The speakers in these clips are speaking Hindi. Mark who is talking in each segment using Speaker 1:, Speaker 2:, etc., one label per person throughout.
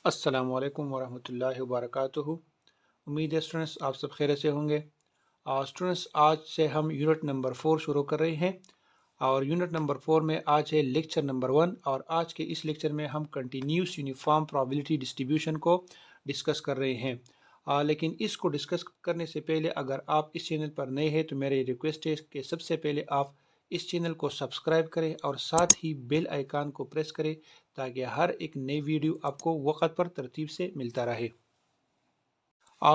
Speaker 1: अस्सलामु अलैकुम वरहमतुल्लाहि वबरकातुहू। उम्मीद है स्टूडेंट्स आप सब खैर से होंगे। स्टूडेंट्स आज से हम यूनिट नंबर 4 शुरू कर रहे हैं और यूनिट नंबर 4 में आज है लेक्चर नंबर 1 और आज के इस लेक्चर में हम कंटिन्यूस यूनिफॉर्म प्रोबेबिलिटी डिस्ट्रीब्यूशन को डिस्कस कर रहे हैं। लेकिन इसको डिस्कस करने से पहले अगर आप इस चैनल पर नए हैं तो मेरी रिक्वेस्ट है कि सबसे पहले आप इस चैनल को सब्सक्राइब करें और साथ ही बेल आइकन को प्रेस करें ताकि हर एक नई वीडियो आपको वक्त पर तरतीब से मिलता रहे।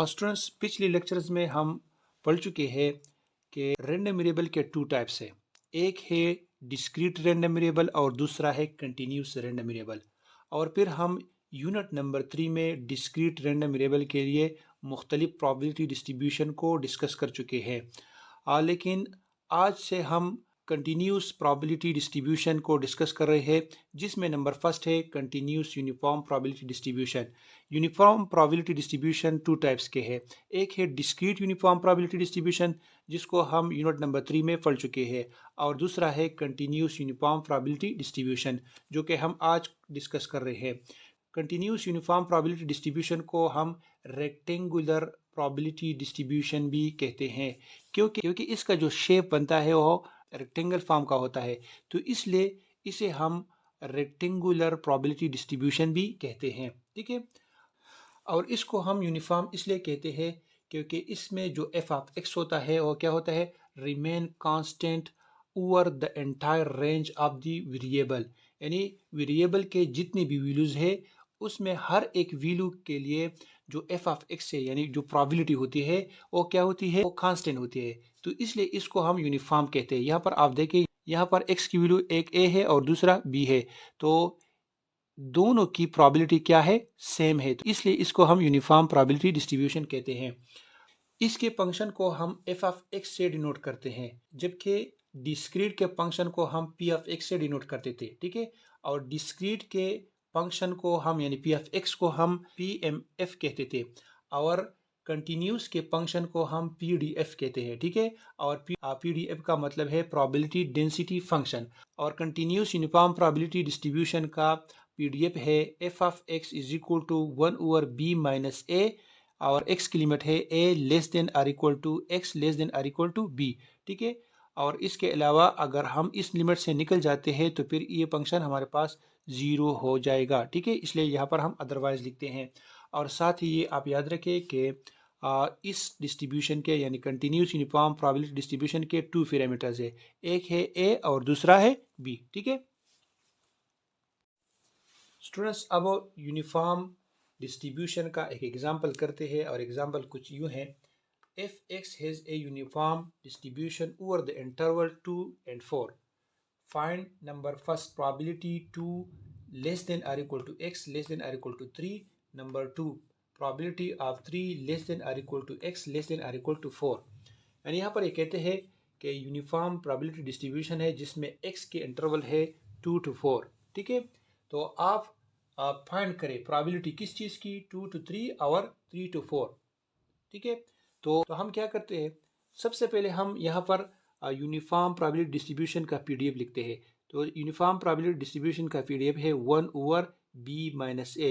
Speaker 1: स्टूडेंट्स पिछले लेक्चर्स में हम पढ़ चुके हैं कि रैंडम वेरिएबल के टू टाइप्स है, एक है डिस्क्रीट रैंडम वेरिएबल और दूसरा है कंटिन्यूस रैंडम वेरिएबल। और फिर हम यूनिट नंबर 3 में डिस्क्रीट रैंडम वेरिएबल के लिए मुख्तलिफ प्रोबेबिलिटी डिस्ट्रीब्यूशन को डिस्कस कर चुके हैं। लेकिन आज से हम कंटिन्यूस प्रोबेबिलिटी डिस्ट्रीब्यूशन को डिस्कस कर रहे हैं, जिसमें नंबर फर्स्ट है continuous uniform probability distribution. Uniform probability distribution two types के हैं, एक है डिस्क्रीट यूनिफॉर्म प्रोबेबिलिटी डिस्ट्रीब्यूशन जिसको हम यूनिट नंबर 3 में पढ़ चुके हैं, और दूसरा है कंटिन्यूस यूनिफॉर्म प्रोबेबिलिटी डिस्ट्रीब्यूशन जो कि हम आज डिस्कस कर रहे हैं। कंटिन्यूस यूनिफॉर्म प्रोबेबिलिटी डिस्ट्रीब्यूशन को हम रेक्टेंगुलर प्रोबेबिलिटी डिस्ट्रीब्यूशन भी कहते हैं, क्योंकि इसका जो शेप बनता है वो रेक्टेंगल फॉर्म का होता है, तो इसलिए इसे हम रेक्टेंगुलर प्रोबेबिलिटी डिस्ट्रीब्यूशन भी कहते हैं। ठीक है, और इसको हम यूनिफॉर्म इसलिए कहते हैं क्योंकि इसमें जो एफ ऑफ एक्स होता है वो क्या होता है, remain constant over the entire range of the variable, यानी वेरिएबल के जितनी भी वैल्यूज है उसमें हर एक वैल्यू के लिए जो एफ ऑफ एक्स है यानी जो प्रोबेबिलिटी होती है वो क्या होती है, वो कांस्टेंट होती है, तो इसलिए इसको हम यूनिफॉर्म कहते हैं। यहाँ पर आप देखें, यहाँ पर एक्स की वैल्यू एक ए है और दूसरा बी है, तो दोनों की प्रोबेबिलिटी क्या है, सेम है, तो इसलिए इसको हम यूनिफॉर्म प्रोबेबिलिटी डिस्ट्रीब्यूशन कहते हैं। इसके फंक्शन को हम एफ ऑफ एक्स से डिनोट करते हैं, जबकि डिस्क्रीट के फंक्शन को हम पी ऑफ एक्स से डिनोट करते थे। ठीक है, और डिस्क्रीट के फंक्शन को हम यानी पी ऑफ एक्स को हम पी एम एफ कहते थे, और कंटिन्यूस के फंक्शन को हम पी डी एफ कहते हैं। ठीक है, और पी डी एफ का मतलब है प्रोबेबिलिटी डेंसिटी फंक्शन, और कंटिन्यूस यूनिफॉर्म प्रोबेबिलिटी डिस्ट्रीब्यूशन का पीडीएफ है F of x is equal to 1/b minus A, और x की लिमिट है a less than or equal to x less than or equal to B. ठीक है, और इसके अलावा अगर हम इस लिमिट से निकल जाते हैं तो फिर ये फंक्शन हमारे पास ज़ीरो हो जाएगा। ठीक है, इसलिए यहाँ पर हम अदरवाइज लिखते हैं। और साथ ही ये आप याद रखें कि इस डिस्ट्रीब्यूशन के यानी कंटिन्यूस यूनिफॉर्म प्रोबेबिलिटी डिस्ट्रीब्यूशन के टू पैरामीटर्स है, एक है a और दूसरा है b। ठीक है स्टूडेंट्स, अब यूनिफॉर्म डिस्ट्रीब्यूशन का एक एग्जांपल करते हैं, और एग्जांपल कुछ यूं है, if x has a uniform distribution over the interval 2 and 4, find number first probability 2 less than or equal to x less than or equal to 3, number 2 probability of 3 less than or equal to x less than or equal to 4। यानी यहाँ पर ये कहते हैं कि यूनिफॉर्म प्रोबेबिलिटी डिस्ट्रीब्यूशन है जिसमें x के इंटरवल है 2 to 4। ठीक है, तो आप फाइंड करें प्रोबेबिलिटी किस चीज़ की, 2 to 3 और 3 to 4। ठीक है, तो हम क्या करते हैं, सबसे पहले हम यहाँ पर यूनिफॉर्म प्रोबेबिलिटी डिस्ट्रीब्यूशन का पीडीएफ लिखते हैं। तो यूनिफॉर्म प्रोबेबिलिटी डिस्ट्रीब्यूशन का पीडीएफ है 1/b माइनस ए,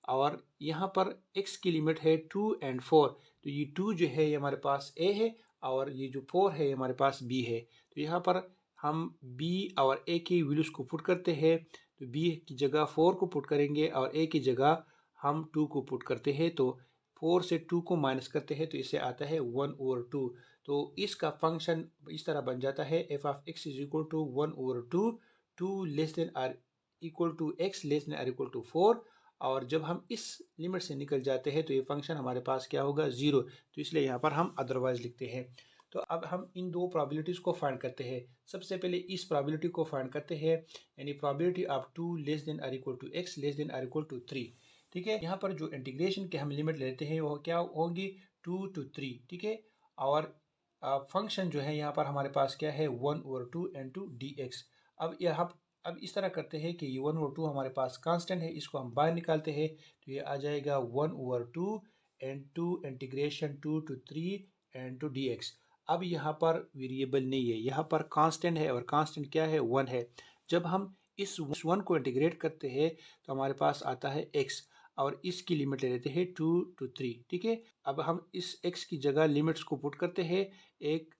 Speaker 1: और यहाँ पर x की लिमिट है 2 and 4, तो ये 2 जो है ये हमारे पास a है और ये जो 4 है हमारे पास b है। तो यहाँ पर हम b और a की वैल्यूज को पुट करते हैं, तो b की जगह 4 को पुट करेंगे और a की जगह हम 2 को पुट करते हैं, तो 4 से 2 को माइनस करते हैं तो इससे आता है 1/2। तो इसका फंक्शन इस तरह बन जाता है F of x is equal to 1/2, 2 less than or equal to x less than or equal to 4, और जब हम इस लिमिट से निकल जाते हैं तो ये फंक्शन हमारे पास क्या होगा, 0, तो इसलिए यहाँ पर हम अदरवाइज लिखते हैं। तो अब हम इन दो प्रोबेबिलिटीज़ को फाइंड करते हैं। सबसे पहले इस प्रोबेबिलिटी को फाइंड करते हैं, यानी probability of 2 less than or equal to x less than or equal to 3। ठीक है, यहाँ पर जो इंटीग्रेशन के हम लिमिट लेते हैं वो क्या होगी, 2 to 3। ठीक है, और फंक्शन जो है यहाँ पर हमारे पास क्या है, 1/2 into dx। अब इस तरह करते हैं कि ये 1/2 हमारे पास कांस्टेंट है, इसको हम बाहर निकालते हैं तो ये आ जाएगा 1/2 into integration 2 to 3 into dx। अब यहाँ पर वेरिएबल नहीं है, यहाँ पर कांस्टेंट है, और कांस्टेंट क्या है, 1 है। जब हम इस 1 को इंटीग्रेट करते हैं तो हमारे पास आता है x। और इसकी लिमिट ले लेते हैं 2 to 3। ठीक है, अब हम इस x की जगह लिमिट्स को पुट करते हैं, एक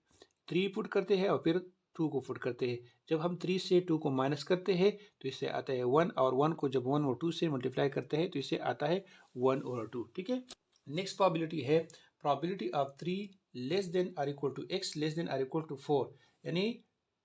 Speaker 1: 3 पुट करते हैं और फिर 2 को पुट करते हैं। जब हम 3 से 2 को माइनस करते हैं तो इससे आता है 1, और 1 को जब 1 और 2 से मल्टीप्लाई करते हैं तो इससे आता है 1 और 2। ठीक है, नेक्स्ट प्रोबेबिलिटी है probability of 3 less than or equal to x less than or equal to 4, यानी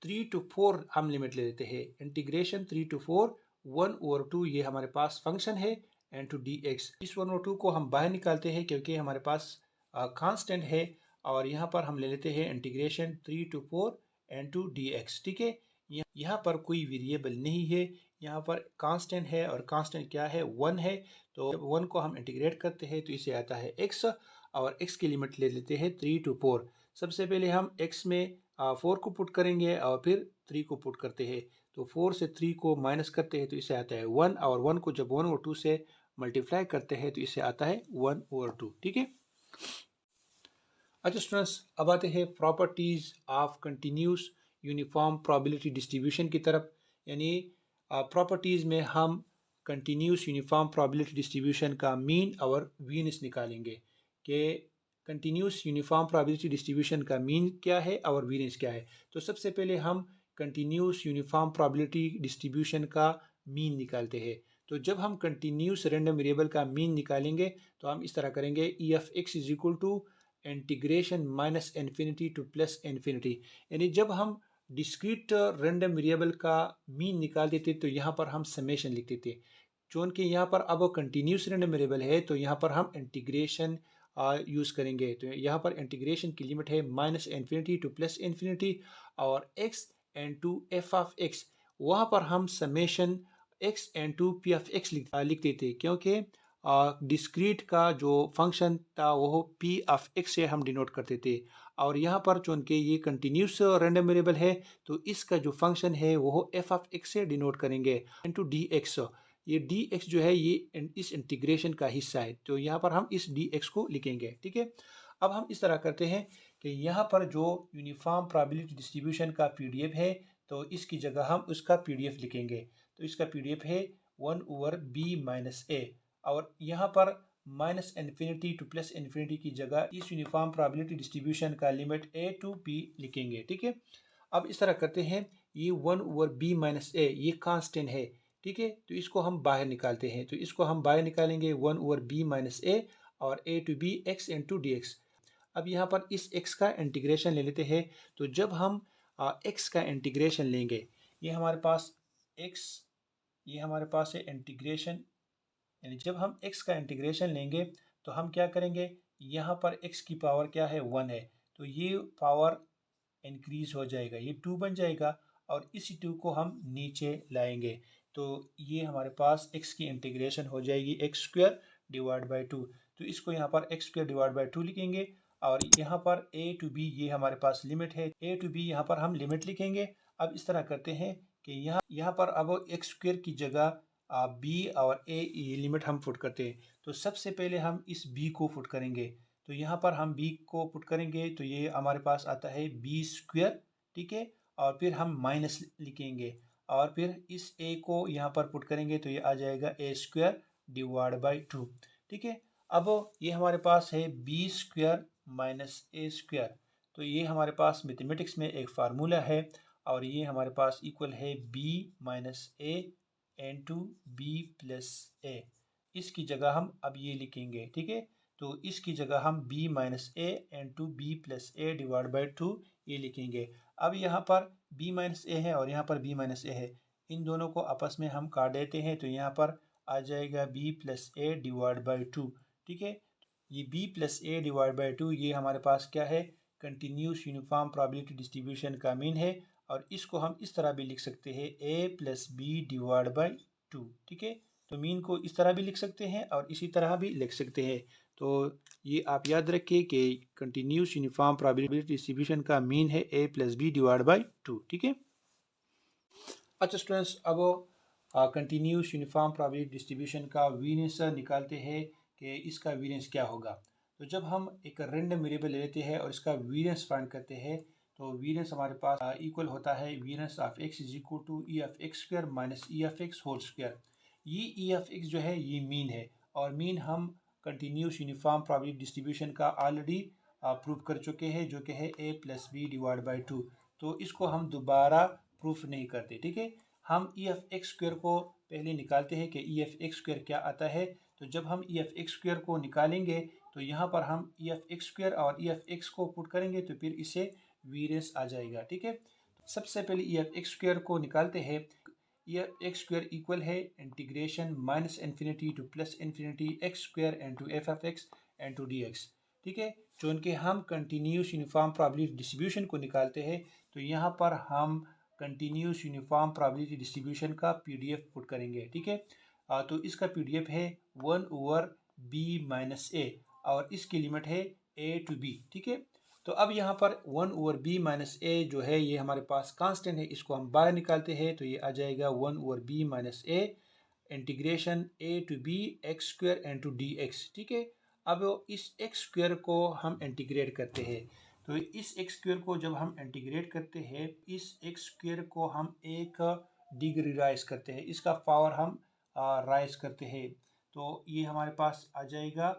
Speaker 1: 3 to 4 हम लिमिट ले लेते हैं। इंटीग्रेशन 3 to 4 1 ओवर 2 ये हमारे पास फंक्शन है एंड टू डी एक्स। इस 1 और 2 को हम बाहर निकालते हैं क्योंकि हमारे पास कांस्टेंट है, और यहाँ पर हम ले लेते हैं integration 3 to 4 into D x. ठीक है, यहाँ पर कोई वेरिएबल नहीं है, यहाँ पर कांस्टेंट है, और कांस्टेंट क्या है 1 है। तो 1 को हम इंटीग्रेट करते हैं तो इसे आता है x, और x की लिमिट ले लेते हैं 3 to 4। सबसे पहले हम x में 4 को पुट करेंगे और फिर 3 को पुट करते हैं, तो 4 से 3 को माइनस करते हैं तो इसे आता है 1, और 1 को जब 1 और 2 से मल्टीप्लाई करते हैं तो इसे आता है 1 और 2। ठीक है, अच्छा स्टूडेंट्स, अब आते हैं properties of continuous uniform probability distribution की तरफ। यानी प्रॉपर्टीज में हम कंटिन्यूस यूनिफॉर्म प्रोबेबिलिटी डिस्ट्रीब्यूशन का मीन और वीनियस निकालेंगे कि कंटिन्यूस यूनिफॉर्म प्रोबेबिलिटी डिस्ट्रीब्यूशन का मीन क्या है और वीनियस क्या है। तो सबसे पहले हम कंटिन्यूस यूनिफॉर्म प्रोबेबिलिटी डिस्ट्रीब्यूशन का मीन निकालते हैं। तो जब हम कंटिन्यूस रैंडम वेरिएबल का मीन निकालेंगे तो हम इस तरह करेंगे, e F x is equal to integration minus infinity to plus infinity. यानी जब हम डिस्क्रीट रैंडम वेरिएबल का मीन निकाल देते तो यहाँ पर हम समेशन लिख देते। चूँकि कि यहाँ पर अब कंटिन्यूस रैंडम वेरिएबल है तो यहाँ पर हम इंटीग्रेशन यूज़ करेंगे। तो यहाँ पर इंटीग्रेशन की लिमिट है minus infinity to plus infinity, और X into F of X, वहाँ पर हम summation X into P of X लिख देते, क्योंकि डिस्क्रीट का जो फंक्शन था वो पी ऑफ एक्स से हम डिनोट करते थे। और यहाँ पर चूँकि ये कंटिन्यूस रैंडम वेरिएबल है तो इसका जो फंक्शन है वो एफ ऑफ एक्स से डिनोट करेंगे इनटू डी एक्स। ये डी एक्स जो है ये इस इंटीग्रेशन का हिस्सा है, तो यहाँ पर हम इस डी एक्स को लिखेंगे। ठीक है, अब हम इस तरह करते हैं कि यहाँ पर जो यूनिफॉर्म प्रोबेबिलिटी डिस्ट्रीब्यूशन का पीडीएफ है तो इसकी जगह हम उसका पीडीएफ लिखेंगे। तो इसका पीडीएफ है 1 ओवर बी माइनस ए, और यहाँ पर minus infinity to plus infinity की जगह इस यूनिफॉर्म प्रोबेबिलिटी डिस्ट्रीब्यूशन का लिमिट ए टू बी लिखेंगे। ठीक है, अब इस तरह करते हैं, ये 1 ओवर बी माइनस ए ये कांस्टेंट है। ठीक है, तो इसको हम बाहर निकालते हैं, तो इसको हम बाहर निकालेंगे 1 ओवर बी माइनस ए और A to B X into D X. अब यहाँ पर इस x का इंटीग्रेशन ले लेते हैं। तो जब हम x का इंटीग्रेशन लेंगे, ये हमारे पास x, ये हमारे पास है इंटीग्रेशन, यानी जब हम x का इंटीग्रेशन लेंगे तो हम क्या करेंगे, यहाँ पर x की पावर क्या है 1 है, तो ये पावर इंक्रीज हो जाएगा, ये 2 बन जाएगा, और इसी 2 को हम नीचे लाएंगे तो ये हमारे पास x की इंटीग्रेशन हो जाएगी x स्क्वायर डिवाइड बाई 2। तो इसको यहाँ पर x स्क्वायर डिवाइड बाई 2 लिखेंगे, और यहाँ पर a टू b ये हमारे पास लिमिट है, a टू b यहाँ पर हम लिमिट लिखेंगे। अब इस तरह करते हैं कि यहाँ पर अब x स्क्वायर की जगह b और a ये लिमिट हम पुट करते हैं। तो सबसे पहले हम इस b को पुट करेंगे, तो यहाँ पर हम b को पुट करेंगे तो ये हमारे पास आता है b स्क्वायर। ठीक है, और फिर हम माइनस लिखेंगे, और फिर इस a को यहाँ पर पुट करेंगे तो ये आ जाएगा a स्क्वायर डिवाइड बाई 2। ठीक है, अब ये हमारे पास है b स्क्वायर माइनस ए स्क्वायर, तो ये हमारे पास मैथमेटिक्स में एक फार्मूला है, और ये हमारे पास इक्वल है b minus A into B plus A. इसकी जगह हम अब ये लिखेंगे। ठीक है, तो इसकी जगह हम b minus A into B plus a divide by 2 ये लिखेंगे। अब यहाँ पर b माइनस ए है और यहाँ पर b माइनस ए है, इन दोनों को आपस में हम काट देते हैं, तो यहाँ पर आ जाएगा b plus a divide by 2। ठीक है, ये b plus a divide by 2 ये हमारे पास क्या है, कंटिन्यूस यूनिफॉर्म प्रोबेबिलिटी डिस्ट्रीब्यूशन का मीन है, और इसको हम इस तरह भी लिख सकते हैं a plus b divide by 2। ठीक है, तो मीन को इस तरह भी लिख सकते हैं और इसी तरह भी लिख सकते हैं। तो ये आप याद रखिए कि कंटिन्यूस यूनिफॉर्म प्रोबेबिलिटी डिस्ट्रीब्यूशन का मीन है a plus b divide by 2। ठीक है, अच्छा स्टूडेंट्स, अब कंटिन्यूस यूनिफॉर्म प्रोबेबिलिटी डिस्ट्रीब्यूशन का वेरिएंस निकालते हैं कि इसका वेरिएंस क्या होगा। तो जब हम एक रैंडम वेरिएबल लेते हैं और इसका वेरिएंस फाइंड करते हैं तो वेरिएंस हमारे पास इक्वल होता है variance of x is equal to e of x square minus e of x whole square. ये ई ऑफ एक्स जो है ये मीन है और मीन हम कंटिन्यूस यूनिफॉर्म प्रोबेबिलिटी डिस्ट्रीब्यूशन का ऑलरेडी प्रूफ कर चुके हैं, जो कि है a plus b divide by 2। तो इसको हम दोबारा प्रूफ नहीं करते, ठीक है। हम ई एफ एक्स स्क्वायर को पहले निकालते हैं कि ई एफ एक्स स्क्वायर क्या आता है। तो जब हम ई एफ एक्स स्क्वायर को निकालेंगे तो यहाँ पर हम ई एफ एक्स स्क्वायर और ई एफ एक्स को पुट करेंगे तो फिर इसे वेरिएंस आ जाएगा, ठीक है। सबसे पहले ई एफ एक्स स्क्वायर को निकालते हैं। E F X square equal है integration minus infinity to plus infinity X square into F F X into D x, ठीक है। चूँकि हम कंटिन्यूस यूनिफॉर्म प्रोबेबिलिटी डिस्ट्रीब्यूशन को निकालते हैं तो यहाँ पर हम कंटिन्यूस यूनिफॉर्म प्रोबेबिलिटी डिस्ट्रीब्यूशन का पीडीएफ पुट करेंगे, ठीक है। तो इसका पीडीएफ है 1/b माइनस ए और इसकी लिमिट है a टू b, ठीक है। तो अब यहाँ पर 1/b माइनस ए जो है ये हमारे पास कांस्टेंट है, इसको हम बाहर निकालते हैं तो ये आ जाएगा 1/b minus a integration a टू b x square into D x, ठीक है। अब इस एक्स स्क्वायर को हम इंटीग्रेट करते हैं। तो इस एक्स स्क्वायर को जब हम इंटीग्रेट करते हैं, इस एक्स स्क्वायर को हम एक डिग्री राइज करते हैं, इसका पावर हम राइज करते हैं। तो ये हमारे पास आ जाएगा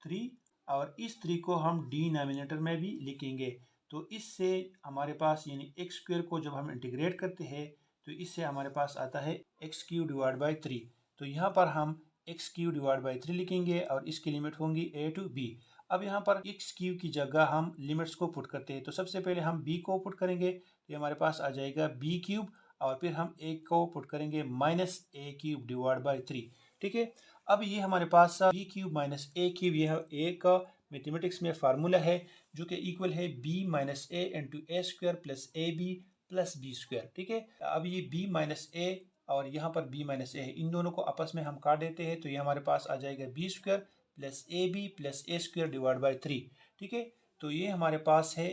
Speaker 1: 3 और इस 3 को हम डिनोमिनेटर में भी लिखेंगे। तो इससे हमारे पास यानी एक्स स्क्वायर को जब हम इंटीग्रेट करते हैं तो इससे हमारे पास आता है एक्स क्यू डिवाइड बाई 3। तो यहाँ पर हम एक्स क्यू डिवाइड बाई 3 लिखेंगे और इसकी लिमिट होंगी a टू b। अब यहाँ पर एक्स क्यूब की जगह हम लिमिट्स को पुट करते हैं। तो सबसे पहले हम b को पुट करेंगे तो हमारे पास आ जाएगा b क्यूब और फिर हम a को पुट करेंगे minus a cube divide by 3, ठीक है। अब ये हमारे पास b cube minus a cube यह एक मैथमेटिक्स में फार्मूला है जो कि इक्वल है b minus a into a square plus a b plus B square, ठीक है। अब ये b माइनस a और यहाँ पर b माइनस a है, इन दोनों को आपस में हम काट देते हैं तो ये हमारे पास आ जाएगा b square plus a b plus a square divide by 3, ठीक है। तो ये हमारे पास है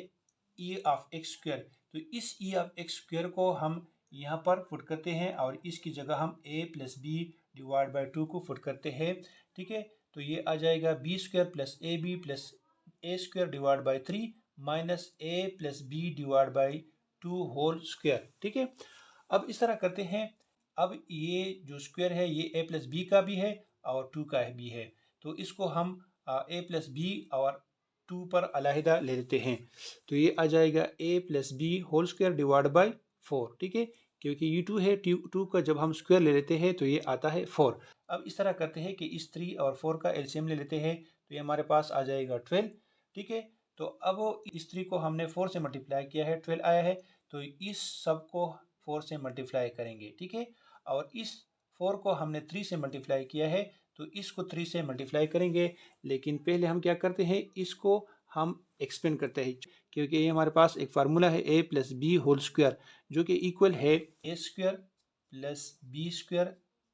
Speaker 1: ई ऑफ एक्स स्क्वायर। तो इस ई ऑफ एक्स स्क्वायर को हम यहाँ पर पुट करते हैं और इसकी जगह हम a plus b divide by 2 को पुट करते हैं, ठीक है। तो ये आ जाएगा b square plus a b plus a square divide by 3 minus a plus b divide by 2 whole square, ठीक है। अब इस तरह करते हैं। अब ये जो स्क्वायर है ये a प्लस बी का भी है और 2 का भी है। तो इसको हम a प्लस बी और 2 पर अलहदा ले लेते हैं। तो ये आ जाएगा a plus B whole square divide by 4, ठीक है। क्योंकि ये 2 है, 2 का जब हम स्क्वायर ले लेते हैं तो ये आता है 4। अब इस तरह करते हैं कि इस 3 और 4 का एलसीएम ले लेते हैं तो ये हमारे पास आ जाएगा 12, ठीक है। तो अब इस 3 को हमने 4 से मल्टीप्लाई किया है, 12 आया है। तो इस सब को 4 से मल्टीप्लाई करेंगे, ठीक है। और इस 4 को हमने 3 से मल्टीप्लाई किया है तो इसको 3 से मल्टीप्लाई करेंगे। लेकिन पहले हम क्या करते हैं, इसको हम एक्सपेंड करते हैं क्योंकि ये हमारे पास एक फार्मूला है a plus B whole square जो कि इक्वल है A square plus B square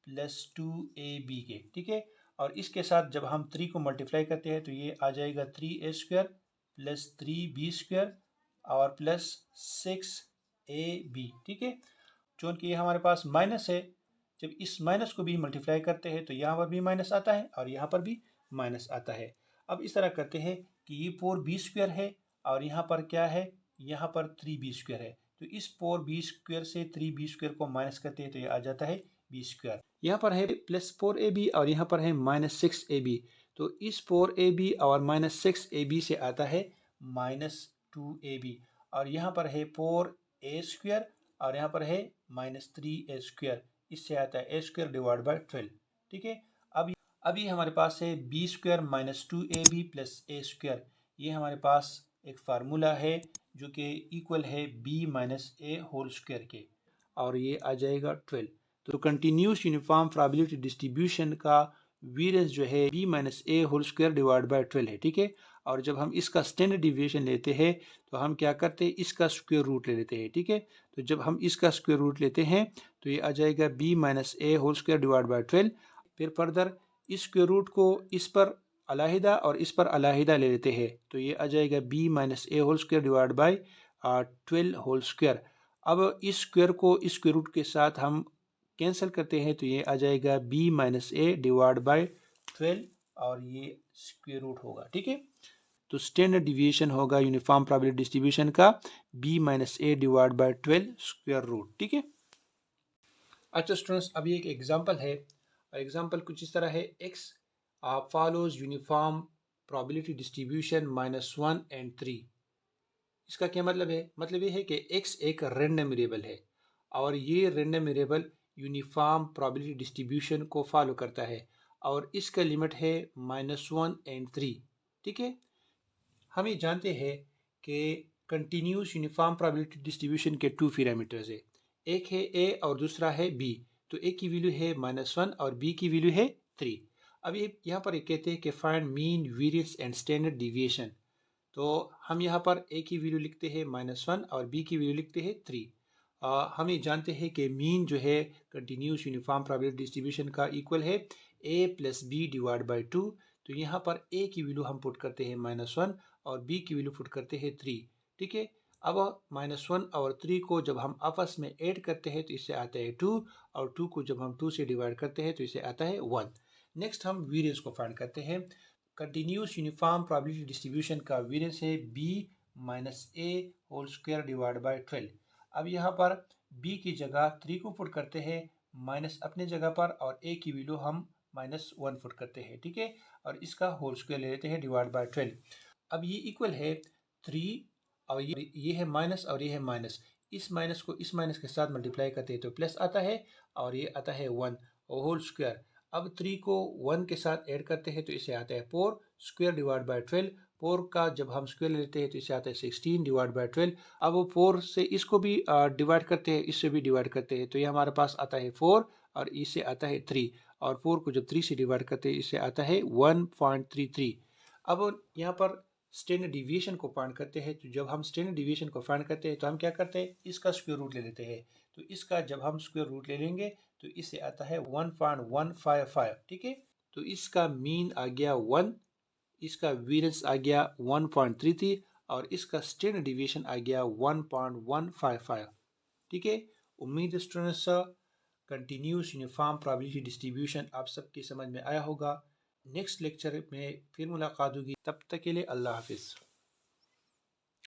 Speaker 1: plus 2ab के, ठीक है। और इसके साथ जब हम 3 को मल्टीप्लाई करते हैं तो ये आ जाएगा 3a square plus 3b square और प्लस 6ab, ठीक है। चूँकि ये हमारे पास माइनस है, जब इस माइनस को भी मल्टीप्लाई करते हैं तो यहाँ पर भी माइनस आता है और यहाँ पर भी माइनस आता है। अब इस तरह करते हैं कि ये 4b स्क्वायर है और यहाँ पर क्या है, यहाँ पर 3b स्क्वायर है। तो इस 4b स्क्वायर से 3b स्क्वायर को माइनस करते हैं तो ये आ जाता है b स्क्वायर। यहाँ पर है प्लस 4ab और यहाँ पर है माइनस 6ab। तो इस 4ab और माइनस 6ab से आता है माइनस 2ab और यहाँ पर है 4a स्क्वायर और यहाँ पर है माइनस 3a स्क्वायर, इससे आता है a स्क्वायर डिवाइड बाई 12, ठीक है। अब ये हमारे पास है b square minus 2ab plus a square. ये हमारे पास एक फार्मूला है जो कि इक्वल है b minus a whole square के और ये आ जाएगा 12। तो कंटिन्यूस यूनिफॉर्म प्रोबेबिलिटी डिस्ट्रीब्यूशन का वेरिएंस जो है b minus a whole square divide by 12 है, ठीक है। और जब हम इसका स्टैंडर्ड डिविएशन लेते हैं तो हम क्या करते हैं, इसका स्क्वायर रूट ले लेते हैं, ठीक है। तो जब हम इसका स्क्वायर रूट लेते हैं तो ये आ जाएगा b minus a whole square divide by 12। फिर फर्दर इस स्क्वायर रूट को इस पर अलहदा और इस पर अलहदा ले लेते हैं तो ये आ जाएगा b minus a whole square divide by 12 whole square. अब इस स्क्वायर को इस स्क्वायर रूट के साथ हम कैंसिल करते हैं तो ये आ जाएगा b minus a divide by 12 और ये स्क्वायर रूट होगा, ठीक है। तो स्टैंडर्ड डिविएशन होगा यूनिफॉर्म प्रोबेबिलिटी डिस्ट्रीब्यूशन का b minus a divide by 12 square root, ठीक है। अच्छा स्टूडेंट्स, अभी एक एग्जांपल है और एग्जांपल कुछ इस तरह है। x follows uniform probability distribution -1 and 3। इसका क्या मतलब है? मतलब ये है कि x एक रैंडम वेरिएबल है और ये random variable uniform probability distribution को फॉलो करता है और इसका लिमिट है -1 एंड 3। ठीक है, हम ये जानते हैं कि कंटिन्यूस यूनिफॉर्म प्रोबेबिलिटी डिस्ट्रीब्यूशन के 2 पैरामीटर्स है, एक है a और दूसरा है b। तो a की वैल्यू है -1 और b की वैल्यू है 3। अब ये यहाँ पर एक कहते हैं कि find mean, variance and standard deviation. तो हम यहाँ पर a की वैल्यू लिखते हैं -1 और b की वैल्यू लिखते हैं 3। हम ये जानते हैं कि मीन जो है कंटिन्यूस यूनिफॉर्म प्रोबेबिलिटी डिस्ट्रीब्यूशन का इक्वल है a + b डिवाइड बाई 2। तो यहाँ पर a की वैल्यू हम पुट करते हैं -1 और b की वैल्यू पुट करते हैं 3। ठीक है, अब -1 और 3 को जब हम आपस में ऐड करते हैं तो इससे आता है 2 और 2 को जब हम 2 से डिवाइड करते हैं तो इससे आता है 1। नेक्स्ट हम वेरिएंस को फाइंड करते हैं। कंटिन्यूस यूनिफॉर्म प्रोबेबिलिटी डिस्ट्रीब्यूशन का वेरिएंस है b - a whole square divide by 12। अब यहाँ पर b की जगह 3 को पुट करते हैं, माइनस अपने जगह पर, और a की वैल्यू हम -1 पुट करते हैं। ठीक है, और इसका होल स्क्वायर ले लेते हैं डिवाइड बाई 12। अब ये इक्वल है 3 और ये है माइनस और ये है माइनस। इस माइनस को इस माइनस के साथ मल्टीप्लाई करते हैं तो प्लस आता है और ये आता है 1 और होल स्क्वायर। अब 3 को 1 के साथ ऐड करते हैं तो इसे आता है 4 स्क्वायर डिवाइड बाई 12। 4 का जब हम स्क्वायर लेते हैं तो इसे आता है 16 डिवाइड बाई 12। अब वो 4 से इसको भी डिवाइड करते हैं, इससे भी डिवाइड करते हैं, तो ये हमारे पास आता है 4 और इससे आता है 3। और 4 को जब 3 से डिवाइड करते हैं इससे आता है 1.33। अब यहाँ पर स्टैंडर्ड डिविएशन को फाइंड करते हैं। तो जब हम स्टैंडर्ड डिविएशन को फाइंड करते हैं तो हम क्या करते हैं, इसका स्क्वायर रूट ले लेते हैं। तो इसका जब हम स्क्वायर रूट ले लेंगे तो इससे आता है 1.155। ठीक है, तो इसका मीन आ गया 1, इसका वेरिएंस आ गया 1.33 और इसका स्टैंडर्ड डिविएशन आ गया 1.155। ठीक है, उम्मीद है students continuous uniform probability distribution आप सबकी समझ में आया होगा। नेक्स्ट लेक्चर में फिर मुलाकात होगी, तब तक के लिए अल्लाह हाफिज़।